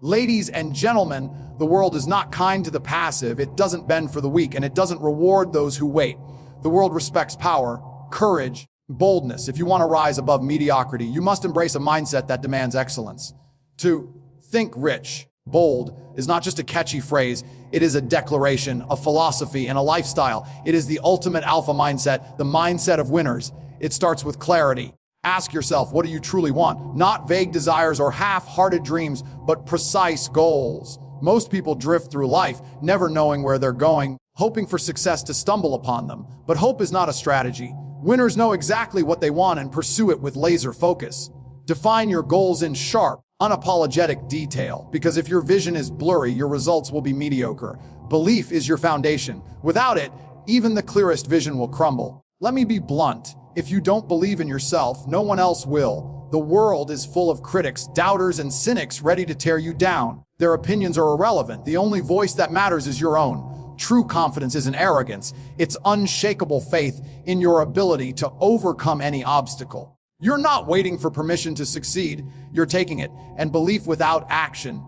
Ladies and gentlemen, the world is not kind to the passive, it doesn't bend for the weak, and it doesn't reward those who wait. The world respects power, courage, boldness. If you want to rise above mediocrity, you must embrace a mindset that demands excellence. To think rich, bold, is not just a catchy phrase, it is a declaration, a philosophy, and a lifestyle. It is the ultimate alpha mindset, the mindset of winners. It starts with clarity. Ask yourself, what do you truly want? Not vague desires or half-hearted dreams, but precise goals. Most people drift through life, never knowing where they're going, hoping for success to stumble upon them. But hope is not a strategy. Winners know exactly what they want and pursue it with laser focus. Define your goals in sharp, unapologetic detail, because if your vision is blurry, your results will be mediocre. Belief is your foundation. Without it, even the clearest vision will crumble. Let me be blunt. If you don't believe in yourself, no one else will. The world is full of critics, doubters, and cynics ready to tear you down. Their opinions are irrelevant. The only voice that matters is your own. True confidence isn't arrogance. It's unshakable faith in your ability to overcome any obstacle. You're not waiting for permission to succeed. You're taking it. And belief without action,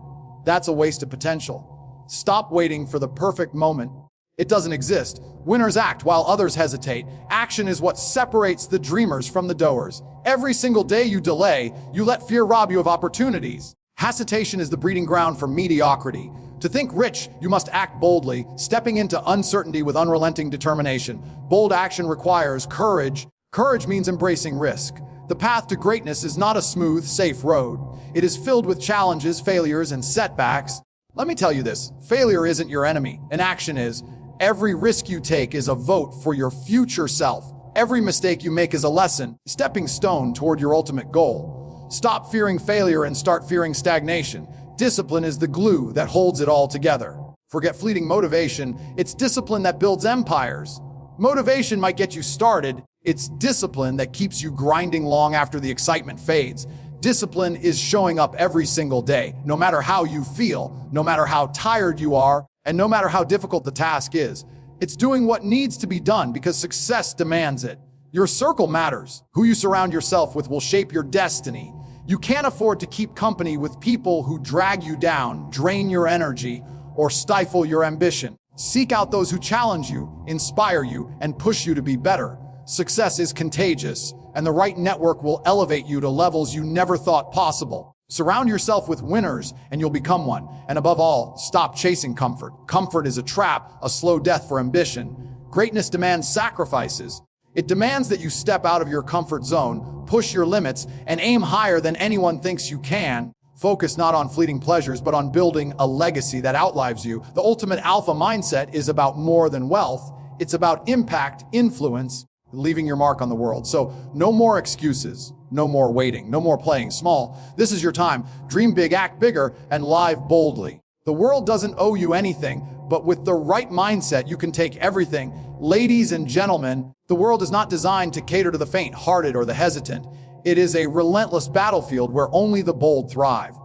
that's a waste of potential. Stop waiting for the perfect moment. It doesn't exist. Winners act while others hesitate. Action is what separates the dreamers from the doers. Every single day you delay, you let fear rob you of opportunities. Hesitation is the breeding ground for mediocrity. To think rich, you must act boldly, stepping into uncertainty with unrelenting determination. Bold action requires courage. Courage means embracing risk. The path to greatness is not a smooth, safe road. It is filled with challenges, failures, and setbacks. Let me tell you this, failure isn't your enemy, and action is. Every risk you take is a vote for your future self. Every mistake you make is a lesson, stepping stone toward your ultimate goal. Stop fearing failure and start fearing stagnation. Discipline is the glue that holds it all together. Forget fleeting motivation. It's discipline that builds empires. Motivation might get you started. It's discipline that keeps you grinding long after the excitement fades. Discipline is showing up every single day, no matter how you feel, no matter how tired you are, and no matter how difficult the task is. It's doing what needs to be done because success demands it. Your circle matters. Who you surround yourself with will shape your destiny. You can't afford to keep company with people who drag you down, drain your energy, or stifle your ambition. Seek out those who challenge you, inspire you, and push you to be better. Success is contagious, and the right network will elevate you to levels you never thought possible. Surround yourself with winners, and you'll become one. And above all, stop chasing comfort. Comfort is a trap, a slow death for ambition. Greatness demands sacrifices. It demands that you step out of your comfort zone, push your limits, and aim higher than anyone thinks you can. Focus not on fleeting pleasures, but on building a legacy that outlives you. The ultimate alpha mindset is about more than wealth. It's about impact, influence, leaving your mark on the world. So no more excuses, no more waiting, no more playing small. This is your time. Dream big, act bigger, and live boldly. The world doesn't owe you anything, but with the right mindset, you can take everything. Ladies and gentlemen, the world is not designed to cater to the faint-hearted or the hesitant. It is a relentless battlefield where only the bold thrive.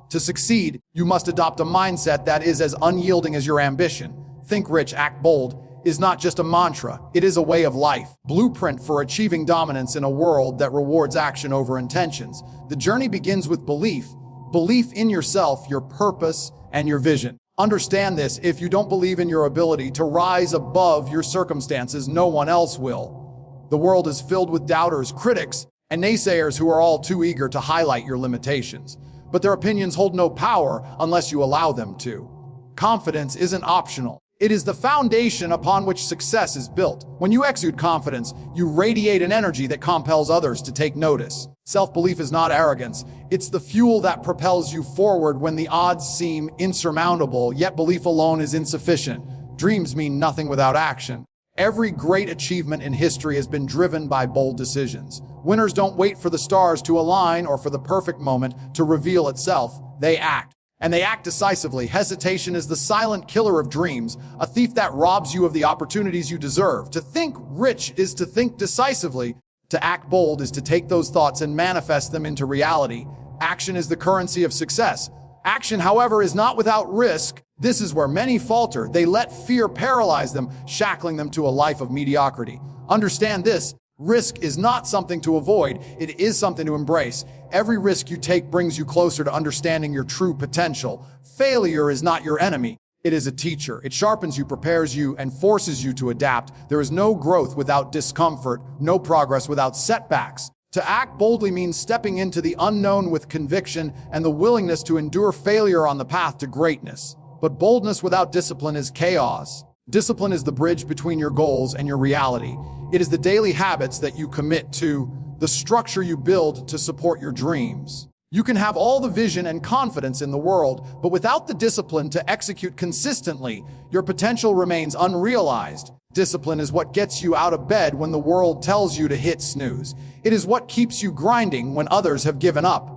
To succeed, you must adopt a mindset that is as unyielding as your ambition. Think rich, act bold is not just a mantra, it is a way of life. Blueprint for achieving dominance in a world that rewards action over intentions. The journey begins with belief. Belief in yourself, your purpose, and your vision. Understand this, if you don't believe in your ability to rise above your circumstances, no one else will. The world is filled with doubters, critics, and naysayers who are all too eager to highlight your limitations. But their opinions hold no power unless you allow them to. Confidence isn't optional. It is the foundation upon which success is built. When you exude confidence, you radiate an energy that compels others to take notice. Self-belief is not arrogance. It's the fuel that propels you forward when the odds seem insurmountable, yet belief alone is insufficient. Dreams mean nothing without action. Every great achievement in history has been driven by bold decisions. Winners don't wait for the stars to align or for the perfect moment to reveal itself. They act. And they act decisively. Hesitation is the silent killer of dreams, a thief that robs you of the opportunities you deserve. To think rich is to think decisively. To act bold is to take those thoughts and manifest them into reality. Action is the currency of success. Action, however, is not without risk. This is where many falter. They let fear paralyze them, shackling them to a life of mediocrity. Understand this, Risk is not something to avoid, it is something to embrace. Every risk you take brings you closer to understanding your true potential. Failure is not your enemy. It is a teacher. It sharpens you, prepares you, and forces you to adapt. There is no growth without discomfort, no progress without setbacks. To act boldly means stepping into the unknown with conviction and the willingness to endure failure on the path to greatness. But boldness without discipline is chaos. Discipline is the bridge between your goals and your reality. It is the daily habits that you commit to, the structure you build to support your dreams. You can have all the vision and confidence in the world, but without the discipline to execute consistently, your potential remains unrealized. Discipline is what gets you out of bed when the world tells you to hit snooze. It is what keeps you grinding when others have given up.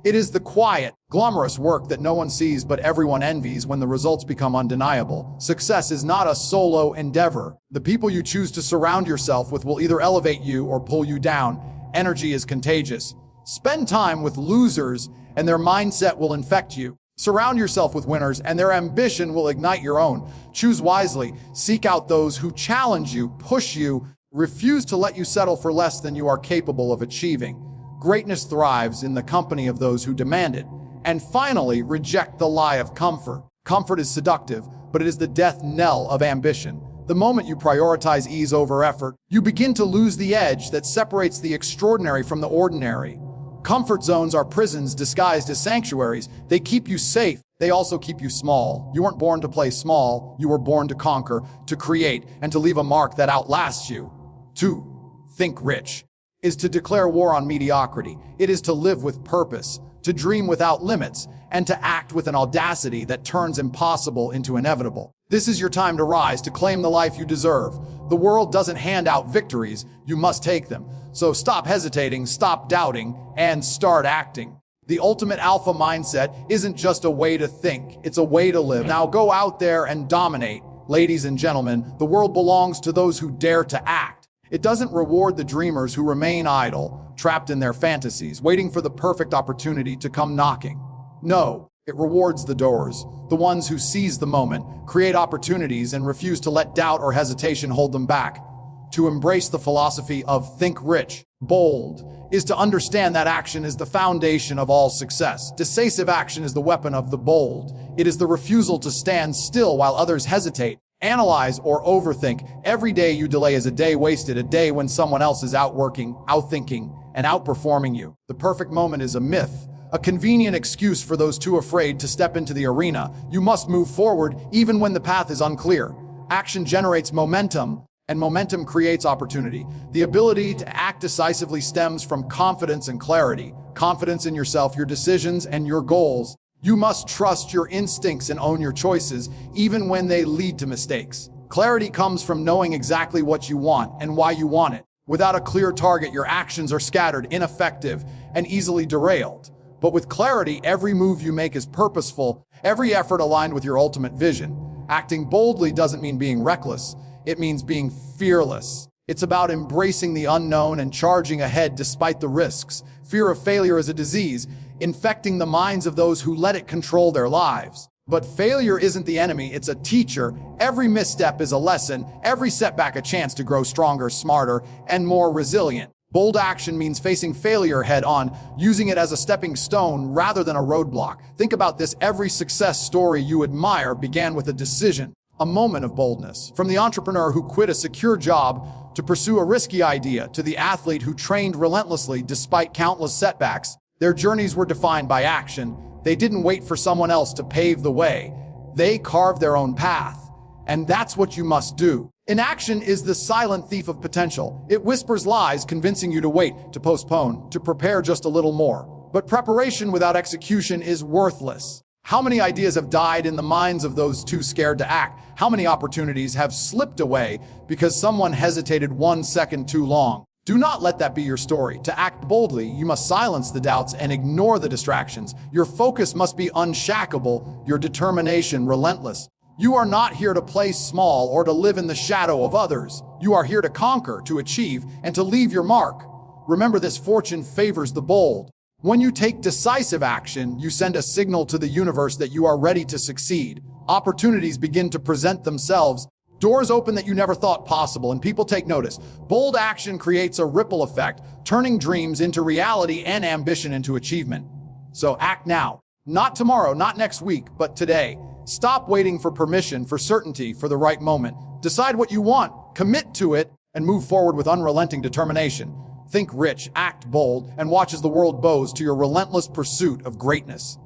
It is the quiet, glamorous work that no one sees but everyone envies when the results become undeniable. Success is not a solo endeavor. The people you choose to surround yourself with will either elevate you or pull you down. Energy is contagious. Spend time with losers and their mindset will infect you. Surround yourself with winners and their ambition will ignite your own. Choose wisely. Seek out those who challenge you, push you, refuse to let you settle for less than you are capable of achieving. Greatness thrives in the company of those who demand it. And finally, reject the lie of comfort. Comfort is seductive, but it is the death knell of ambition. The moment you prioritize ease over effort, you begin to lose the edge that separates the extraordinary from the ordinary. Comfort zones are prisons disguised as sanctuaries. They keep you safe. They also keep you small. You weren't born to play small. You were born to conquer, to create, and to leave a mark that outlasts you. 2. Think rich is to declare war on mediocrity. It is to live with purpose, to dream without limits, and to act with an audacity that turns impossible into inevitable. This is your time to rise, to claim the life you deserve. The world doesn't hand out victories, you must take them. So stop hesitating, stop doubting, and start acting. The ultimate alpha mindset isn't just a way to think, it's a way to live. Now go out there and dominate. Ladies and gentlemen, the world belongs to those who dare to act. It doesn't reward the dreamers who remain idle, trapped in their fantasies, waiting for the perfect opportunity to come knocking. No, it rewards the doors, the ones who seize the moment, create opportunities, and refuse to let doubt or hesitation hold them back. To embrace the philosophy of think rich, bold, is to understand that action is the foundation of all success. Decisive action is the weapon of the bold. It is the refusal to stand still while others hesitate, analyze, or overthink. Every day you delay is a day wasted, a day when someone else is outworking, outthinking, and outperforming you. The perfect moment is a myth, a convenient excuse for those too afraid to step into the arena. You must move forward even when the path is unclear. Action generates momentum, and momentum creates opportunity. The ability to act decisively stems from confidence and clarity. Confidence in yourself, your decisions, and your goals. You must trust your instincts and own your choices, even when they lead to mistakes. Clarity comes from knowing exactly what you want and why you want it. Without a clear target, your actions are scattered, ineffective, and easily derailed. But with clarity, every move you make is purposeful, every effort aligned with your ultimate vision. Acting boldly doesn't mean being reckless. It means being fearless. It's about embracing the unknown and charging ahead despite the risks. Fear of failure is a disease, infecting the minds of those who let it control their lives. But failure isn't the enemy, it's a teacher. Every misstep is a lesson, every setback a chance to grow stronger, smarter, and more resilient. Bold action means facing failure head on, using it as a stepping stone rather than a roadblock. Think about this, every success story you admire began with a decision, a moment of boldness. From the entrepreneur who quit a secure job to pursue a risky idea, to the athlete who trained relentlessly despite countless setbacks, their journeys were defined by action. They didn't wait for someone else to pave the way. They carved their own path. And that's what you must do. Inaction is the silent thief of potential. It whispers lies, convincing you to wait, to postpone, to prepare just a little more. But preparation without execution is worthless. How many ideas have died in the minds of those too scared to act? How many opportunities have slipped away because someone hesitated 1 second too long? Do not let that be your story. To act boldly, you must silence the doubts and ignore the distractions. Your focus must be unshackable, your determination relentless. You are not here to play small or to live in the shadow of others. You are here to conquer, to achieve, and to leave your mark. Remember this, fortune favors the bold. When you take decisive action, you send a signal to the universe that you are ready to succeed. Opportunities begin to present themselves. Doors open that you never thought possible, and people take notice. Bold action creates a ripple effect, turning dreams into reality and ambition into achievement. So act now. Not tomorrow, not next week, but today. Stop waiting for permission, for certainty, for the right moment. Decide what you want, commit to it, and move forward with unrelenting determination. Think rich, act bold, and watch as the world bows to your relentless pursuit of greatness.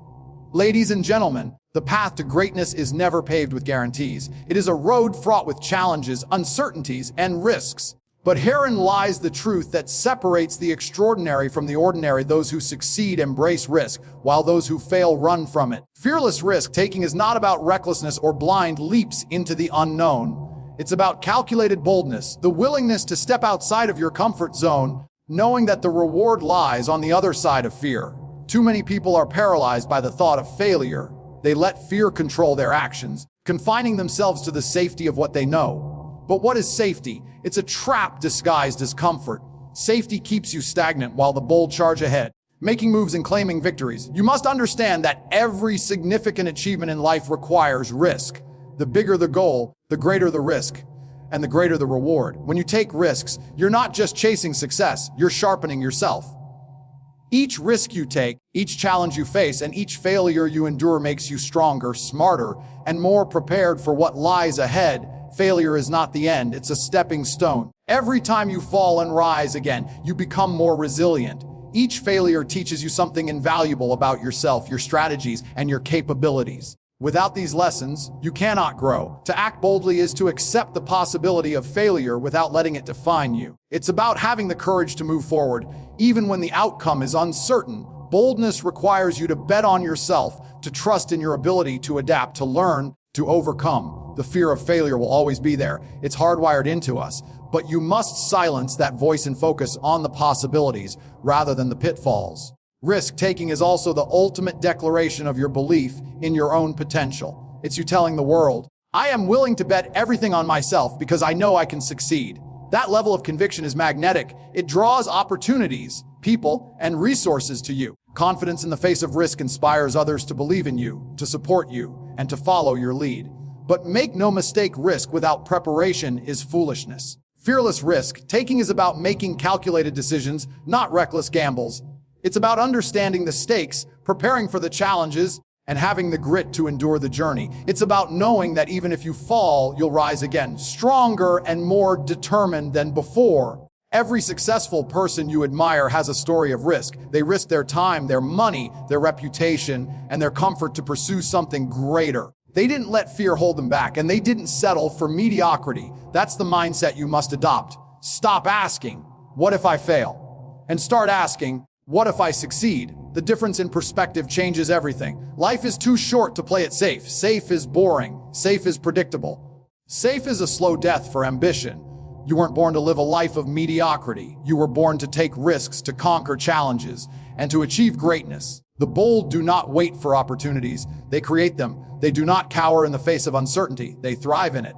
Ladies and gentlemen, the path to greatness is never paved with guarantees. It is a road fraught with challenges, uncertainties, and risks. But herein lies the truth that separates the extraordinary from the ordinary. Those who succeed embrace risk, while those who fail run from it. Fearless risk-taking is not about recklessness or blind leaps into the unknown. It's about calculated boldness, the willingness to step outside of your comfort zone, knowing that the reward lies on the other side of fear. Too many people are paralyzed by the thought of failure. They let fear control their actions, confining themselves to the safety of what they know. But what is safety? It's a trap disguised as comfort. Safety keeps you stagnant while the bold charge ahead, making moves and claiming victories. You must understand that every significant achievement in life requires risk. The bigger the goal, the greater the risk, and the greater the reward. When you take risks, you're not just chasing success, you're sharpening yourself. Each risk you take, each challenge you face, and each failure you endure makes you stronger, smarter, and more prepared for what lies ahead. Failure is not the end, it's a stepping stone. Every time you fall and rise again, you become more resilient. Each failure teaches you something invaluable about yourself, your strategies, and your capabilities. Without these lessons, you cannot grow. To act boldly is to accept the possibility of failure without letting it define you. It's about having the courage to move forward, even when the outcome is uncertain. Boldness requires you to bet on yourself, to trust in your ability to adapt, to learn, to overcome. The fear of failure will always be there. It's hardwired into us. But you must silence that voice and focus on the possibilities rather than the pitfalls. Risk-taking is also the ultimate declaration of your belief in your own potential. It's you telling the world, I am willing to bet everything on myself because I know I can succeed. That level of conviction is magnetic. It draws opportunities, people, and resources to you. Confidence in the face of risk inspires others to believe in you, to support you, and to follow your lead. But make no mistake, risk without preparation is foolishness. Fearless risk-taking is about making calculated decisions, not reckless gambles. It's about understanding the stakes, preparing for the challenges, and having the grit to endure the journey. It's about knowing that even if you fall, you'll rise again, stronger and more determined than before. Every successful person you admire has a story of risk. They risk their time, their money, their reputation, and their comfort to pursue something greater. They didn't let fear hold them back, and they didn't settle for mediocrity. That's the mindset you must adopt. Stop asking, what if I fail? And start asking, what if I succeed? The difference in perspective changes everything. Life is too short to play it safe. Safe is boring. Safe is predictable. Safe is a slow death for ambition. You weren't born to live a life of mediocrity. You were born to take risks, to conquer challenges, and to achieve greatness. The bold do not wait for opportunities. They create them. They do not cower in the face of uncertainty. They thrive in it.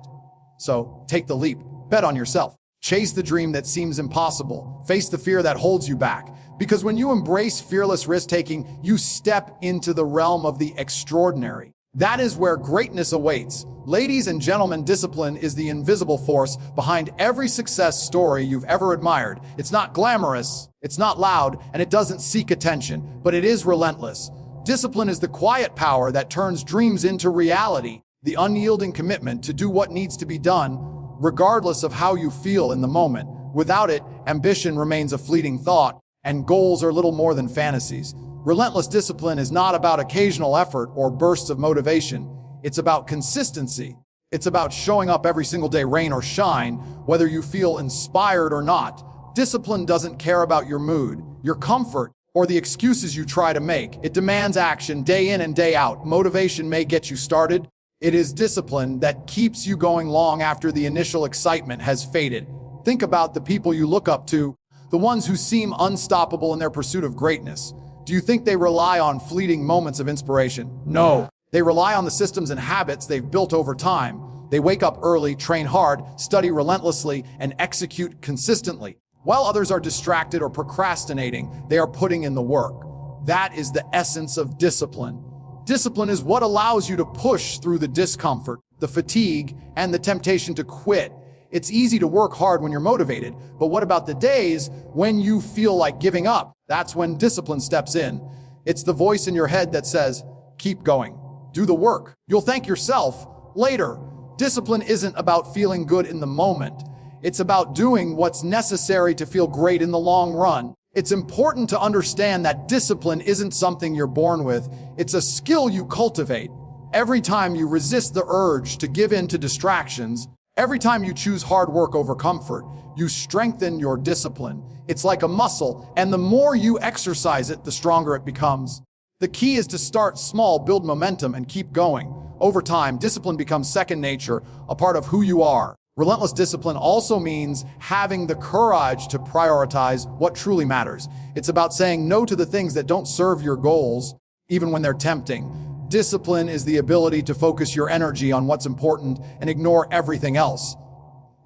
So take the leap. Bet on yourself. Chase the dream that seems impossible. Face the fear that holds you back. Because when you embrace fearless risk-taking, you step into the realm of the extraordinary. That is where greatness awaits. Ladies and gentlemen, discipline is the invisible force behind every success story you've ever admired. It's not glamorous, it's not loud, and it doesn't seek attention, but it is relentless. Discipline is the quiet power that turns dreams into reality, the unyielding commitment to do what needs to be done, regardless of how you feel in the moment. Without it, ambition remains a fleeting thought, and goals are little more than fantasies. Relentless discipline is not about occasional effort or bursts of motivation. It's about consistency. It's about showing up every single day, rain or shine, whether you feel inspired or not. Discipline doesn't care about your mood, your comfort, or the excuses you try to make. It demands action day in and day out. Motivation may get you started. It is discipline that keeps you going long after the initial excitement has faded. Think about the people you look up to, the ones who seem unstoppable in their pursuit of greatness. Do you think they rely on fleeting moments of inspiration? No. They rely on the systems and habits they've built over time. They wake up early, train hard, study relentlessly, and execute consistently. While others are distracted or procrastinating, they are putting in the work. That is the essence of discipline. Discipline is what allows you to push through the discomfort, the fatigue, and the temptation to quit. It's easy to work hard when you're motivated, but what about the days when you feel like giving up? That's when discipline steps in. It's the voice in your head that says, keep going, do the work. You'll thank yourself later. Discipline isn't about feeling good in the moment. It's about doing what's necessary to feel great in the long run. It's important to understand that discipline isn't something you're born with. It's a skill you cultivate. Every time you resist the urge to give in to distractions, every time you choose hard work over comfort, you strengthen your discipline. It's like a muscle, and the more you exercise it, the stronger it becomes. The key is to start small, build momentum, and keep going. Over time, discipline becomes second nature, a part of who you are. Relentless discipline also means having the courage to prioritize what truly matters. It's about saying no to the things that don't serve your goals, even when they're tempting. Discipline is the ability to focus your energy on what's important and ignore everything else.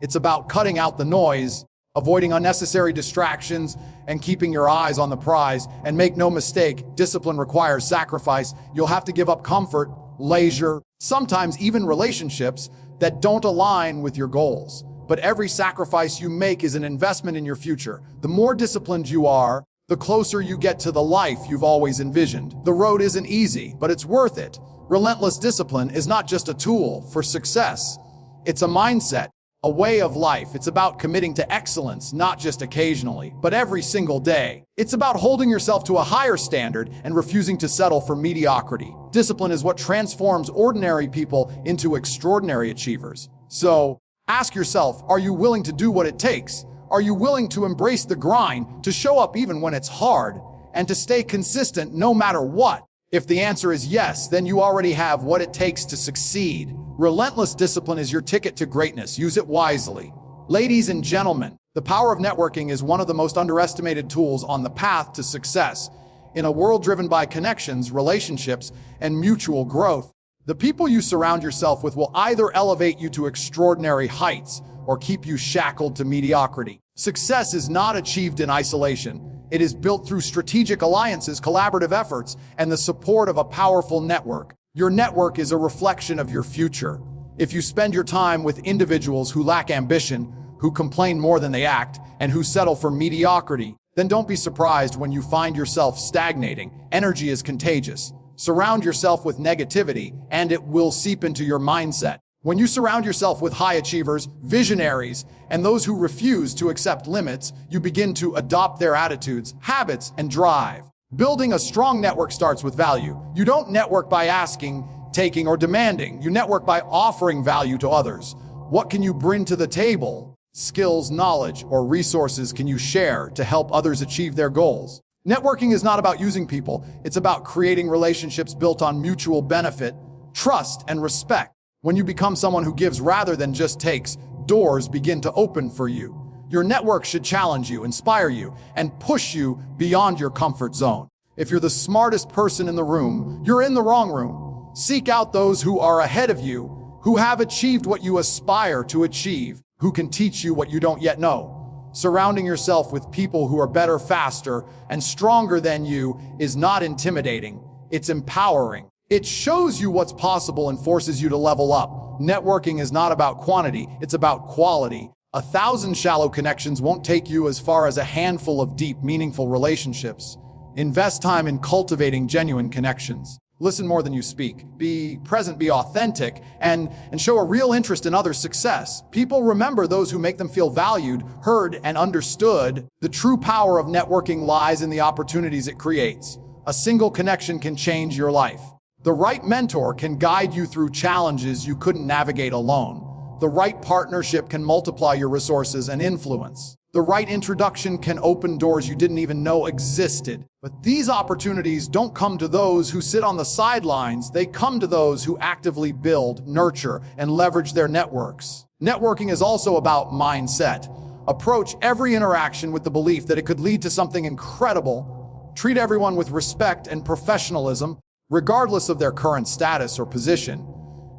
It's about cutting out the noise, avoiding unnecessary distractions, and keeping your eyes on the prize. And make no mistake, discipline requires sacrifice. You'll have to give up comfort, leisure, sometimes even relationships that don't align with your goals. But every sacrifice you make is an investment in your future. The more disciplined you are, the closer you get to the life you've always envisioned. The road isn't easy, but it's worth it. Relentless discipline is not just a tool for success. It's a mindset, a way of life. It's about committing to excellence, not just occasionally, but every single day. It's about holding yourself to a higher standard and refusing to settle for mediocrity. Discipline is what transforms ordinary people into extraordinary achievers. So, ask yourself, are you willing to do what it takes? Are you willing to embrace the grind, to show up even when it's hard, and to stay consistent no matter what? If the answer is yes, then you already have what it takes to succeed. Relentless discipline is your ticket to greatness. Use it wisely. Ladies and gentlemen, the power of networking is one of the most underestimated tools on the path to success. In a world driven by connections, relationships, and mutual growth, the people you surround yourself with will either elevate you to extraordinary heights or keep you shackled to mediocrity. Success is not achieved in isolation. It is built through strategic alliances, collaborative efforts, and the support of a powerful network. Your network is a reflection of your future. If you spend your time with individuals who lack ambition, who complain more than they act, and who settle for mediocrity, then don't be surprised when you find yourself stagnating. Energy is contagious. Surround yourself with negativity, and it will seep into your mindset. When you surround yourself with high achievers, visionaries, and those who refuse to accept limits, you begin to adopt their attitudes, habits, and drive. Building a strong network starts with value. You don't network by asking, taking, or demanding. You network by offering value to others. What can you bring to the table? Skills, knowledge, or resources can you share to help others achieve their goals? Networking is not about using people. It's about creating relationships built on mutual benefit, trust, and respect. When you become someone who gives rather than just takes, doors begin to open for you. Your network should challenge you, inspire you, and push you beyond your comfort zone. If you're the smartest person in the room, you're in the wrong room. Seek out those who are ahead of you, who have achieved what you aspire to achieve, who can teach you what you don't yet know. Surrounding yourself with people who are better, faster, and stronger than you is not intimidating. It's empowering. It shows you what's possible and forces you to level up. Networking is not about quantity, it's about quality. 1,000 shallow connections won't take you as far as a handful of deep, meaningful relationships. Invest time in cultivating genuine connections. Listen more than you speak. Be present, be authentic, and show a real interest in others' success. People remember those who make them feel valued, heard, and understood. The true power of networking lies in the opportunities it creates. A single connection can change your life. The right mentor can guide you through challenges you couldn't navigate alone. The right partnership can multiply your resources and influence. The right introduction can open doors you didn't even know existed. But these opportunities don't come to those who sit on the sidelines. They come to those who actively build, nurture, and leverage their networks. Networking is also about mindset. Approach every interaction with the belief that it could lead to something incredible. Treat everyone with respect and professionalism, regardless of their current status or position.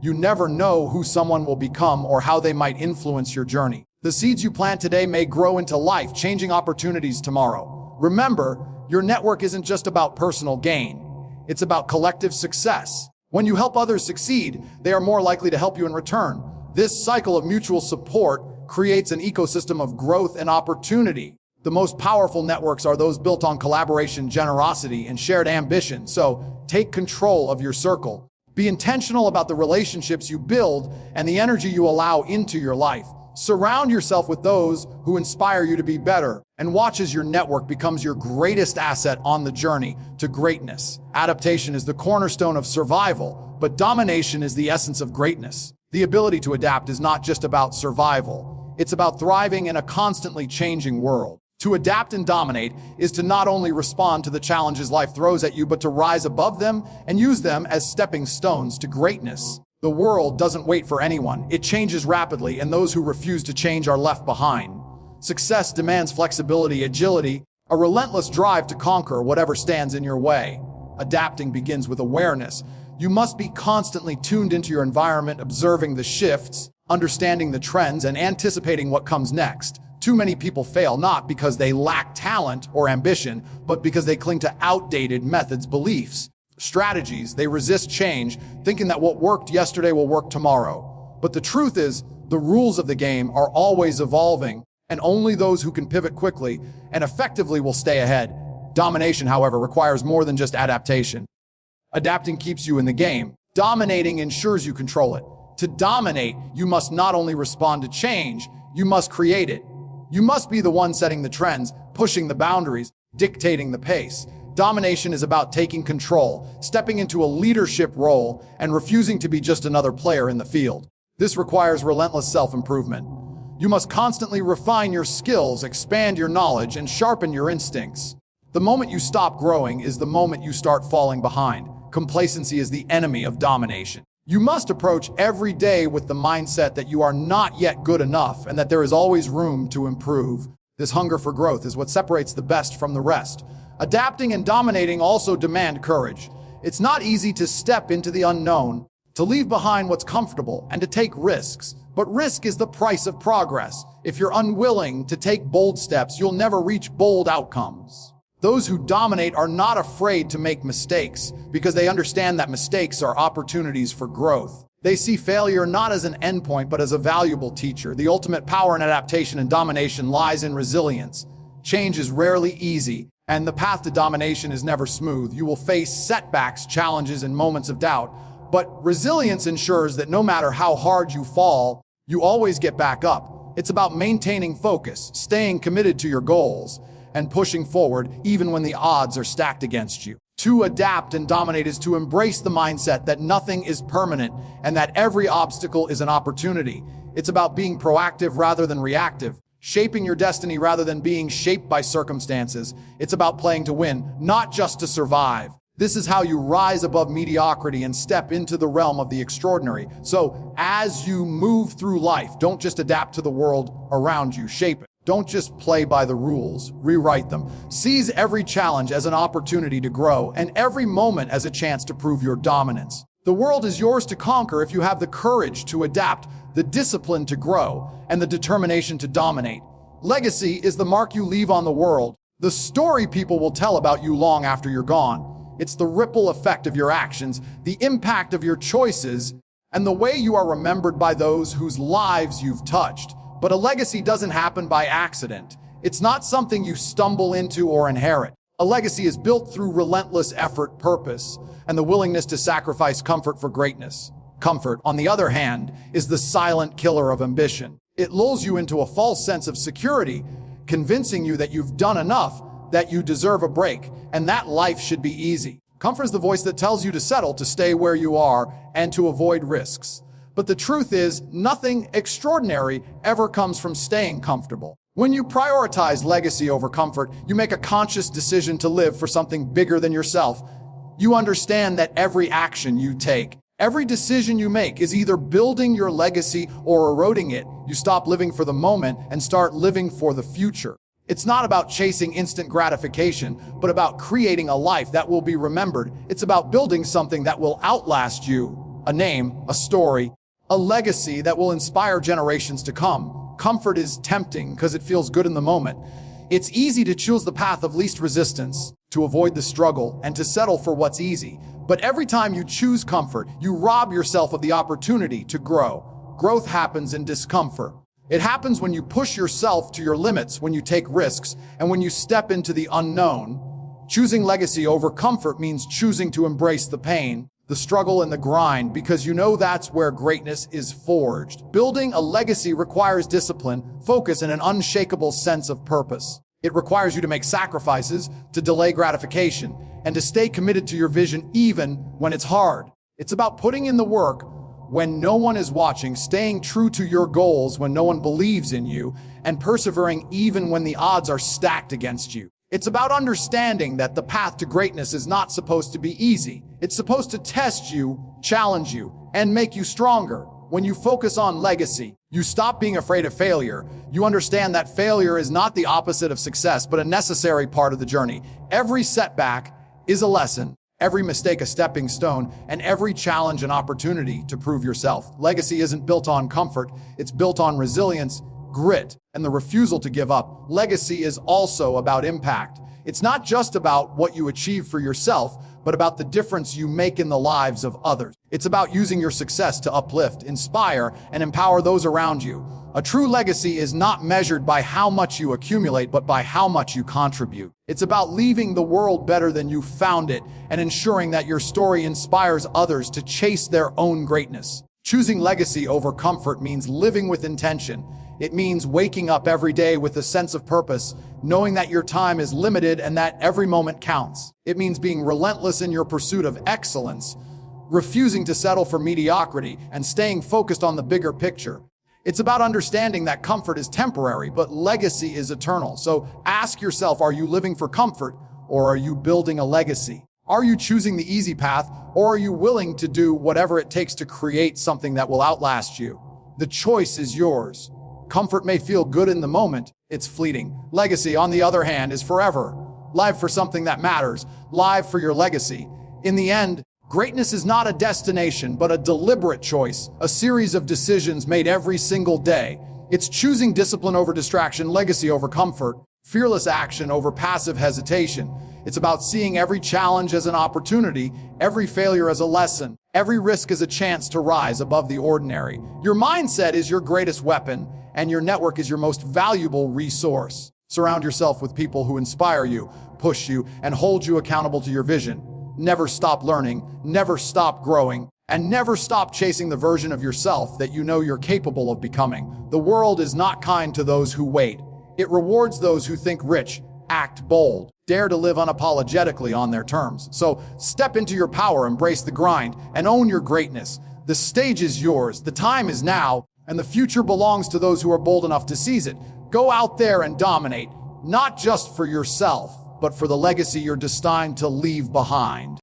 You never know who someone will become or how they might influence your journey. The seeds you plant today may grow into life-changing opportunities tomorrow. Remember, your network isn't just about personal gain. It's about collective success. When you help others succeed, they are more likely to help you in return. This cycle of mutual support creates an ecosystem of growth and opportunity. The most powerful networks are those built on collaboration, generosity, and shared ambition. So take control of your circle. Be intentional about the relationships you build and the energy you allow into your life. Surround yourself with those who inspire you to be better, and watch as your network becomes your greatest asset on the journey to greatness. Adaptation is the cornerstone of survival, but domination is the essence of greatness. The ability to adapt is not just about survival. It's about thriving in a constantly changing world. To adapt and dominate is to not only respond to the challenges life throws at you, but to rise above them and use them as stepping stones to greatness. The world doesn't wait for anyone. It changes rapidly, and those who refuse to change are left behind. Success demands flexibility, agility, a relentless drive to conquer whatever stands in your way. Adapting begins with awareness. You must be constantly tuned into your environment, observing the shifts, understanding the trends, and anticipating what comes next. Too many people fail not because they lack talent or ambition, but because they cling to outdated methods, beliefs, strategies. They resist change, thinking that what worked yesterday will work tomorrow. But the truth is, the rules of the game are always evolving, and only those who can pivot quickly and effectively will stay ahead. Domination, however, requires more than just adaptation. Adapting keeps you in the game. Dominating ensures you control it. To dominate, you must not only respond to change, you must create it. You must be the one setting the trends, pushing the boundaries, dictating the pace. Domination is about taking control, stepping into a leadership role, and refusing to be just another player in the field. This requires relentless self-improvement. You must constantly refine your skills, expand your knowledge, and sharpen your instincts. The moment you stop growing is the moment you start falling behind. Complacency is the enemy of domination. You must approach every day with the mindset that you are not yet good enough and that there is always room to improve. This hunger for growth is what separates the best from the rest. Adapting and dominating also demand courage. It's not easy to step into the unknown, to leave behind what's comfortable, and to take risks. But risk is the price of progress. If you're unwilling to take bold steps, you'll never reach bold outcomes. Those who dominate are not afraid to make mistakes because they understand that mistakes are opportunities for growth. They see failure not as an endpoint, but as a valuable teacher. The ultimate power in adaptation and domination lies in resilience. Change is rarely easy, and the path to domination is never smooth. You will face setbacks, challenges, and moments of doubt. But resilience ensures that no matter how hard you fall, you always get back up. It's about maintaining focus, staying committed to your goals, and pushing forward even when the odds are stacked against you. To adapt and dominate is to embrace the mindset that nothing is permanent and that every obstacle is an opportunity. It's about being proactive rather than reactive, shaping your destiny rather than being shaped by circumstances. It's about playing to win, not just to survive. This is how you rise above mediocrity and step into the realm of the extraordinary. So, as you move through life, don't just adapt to the world around you, shape it. Don't just play by the rules, rewrite them. Seize every challenge as an opportunity to grow, and every moment as a chance to prove your dominance. The world is yours to conquer if you have the courage to adapt, the discipline to grow, and the determination to dominate. Legacy is the mark you leave on the world, the story people will tell about you long after you're gone. It's the ripple effect of your actions, the impact of your choices, and the way you are remembered by those whose lives you've touched. But a legacy doesn't happen by accident. It's not something you stumble into or inherit. A legacy is built through relentless effort, purpose, and the willingness to sacrifice comfort for greatness. Comfort, on the other hand, is the silent killer of ambition. It lulls you into a false sense of security, convincing you that you've done enough, that you deserve a break, and that life should be easy. Comfort is the voice that tells you to settle, to stay where you are, and to avoid risks. But the truth is, nothing extraordinary ever comes from staying comfortable. When you prioritize legacy over comfort, you make a conscious decision to live for something bigger than yourself. You understand that every action you take, every decision you make is either building your legacy or eroding it. You stop living for the moment and start living for the future. It's not about chasing instant gratification, but about creating a life that will be remembered. It's about building something that will outlast you, a name, a story, a legacy that will inspire generations to come. Comfort is tempting because it feels good in the moment. It's easy to choose the path of least resistance, to avoid the struggle, and to settle for what's easy. But every time you choose comfort, you rob yourself of the opportunity to grow. Growth happens in discomfort. It happens when you push yourself to your limits, when you take risks, and when you step into the unknown. Choosing legacy over comfort means choosing to embrace the pain, the struggle, and the grind, because you know that's where greatness is forged. Building a legacy requires discipline, focus, and an unshakable sense of purpose. It requires you to make sacrifices, to delay gratification, and to stay committed to your vision even when it's hard. It's about putting in the work when no one is watching, staying true to your goals when no one believes in you, and persevering even when the odds are stacked against you. It's about understanding that the path to greatness is not supposed to be easy. It's supposed to test you, challenge you, and make you stronger. When you focus on legacy, you stop being afraid of failure. You understand that failure is not the opposite of success, but a necessary part of the journey. Every setback is a lesson, every mistake a stepping stone, and every challenge an opportunity to prove yourself. Legacy isn't built on comfort, it's built on resilience, grit, and the refusal to give up. Legacy is also about impact. It's not just about what you achieve for yourself, but about the difference you make in the lives of others. It's about using your success to uplift, inspire, and empower those around you. A true legacy is not measured by how much you accumulate, but by how much you contribute. It's about leaving the world better than you found it and ensuring that your story inspires others to chase their own greatness. Choosing legacy over comfort means living with intention. It means waking up every day with a sense of purpose, knowing that your time is limited and that every moment counts. It means being relentless in your pursuit of excellence, refusing to settle for mediocrity, and staying focused on the bigger picture. It's about understanding that comfort is temporary, but legacy is eternal. So ask yourself, are you living for comfort or are you building a legacy? Are you choosing the easy path or are you willing to do whatever it takes to create something that will outlast you? The choice is yours. Comfort may feel good in the moment, it's fleeting. Legacy, on the other hand, is forever. Live for something that matters. Live for your legacy. In the end, greatness is not a destination, but a deliberate choice, a series of decisions made every single day. It's choosing discipline over distraction, legacy over comfort, fearless action over passive hesitation. It's about seeing every challenge as an opportunity, every failure as a lesson, every risk as a chance to rise above the ordinary. Your mindset is your greatest weapon, and your network is your most valuable resource. Surround yourself with people who inspire you, push you, and hold you accountable to your vision. Never stop learning, never stop growing, and never stop chasing the version of yourself that you know you're capable of becoming. The world is not kind to those who wait. It rewards those who think rich, act bold, dare to live unapologetically on their terms. So step into your power, embrace the grind, and own your greatness. The stage is yours, the time is now, and the future belongs to those who are bold enough to seize it. Go out there and dominate, not just for yourself, but for the legacy you're destined to leave behind.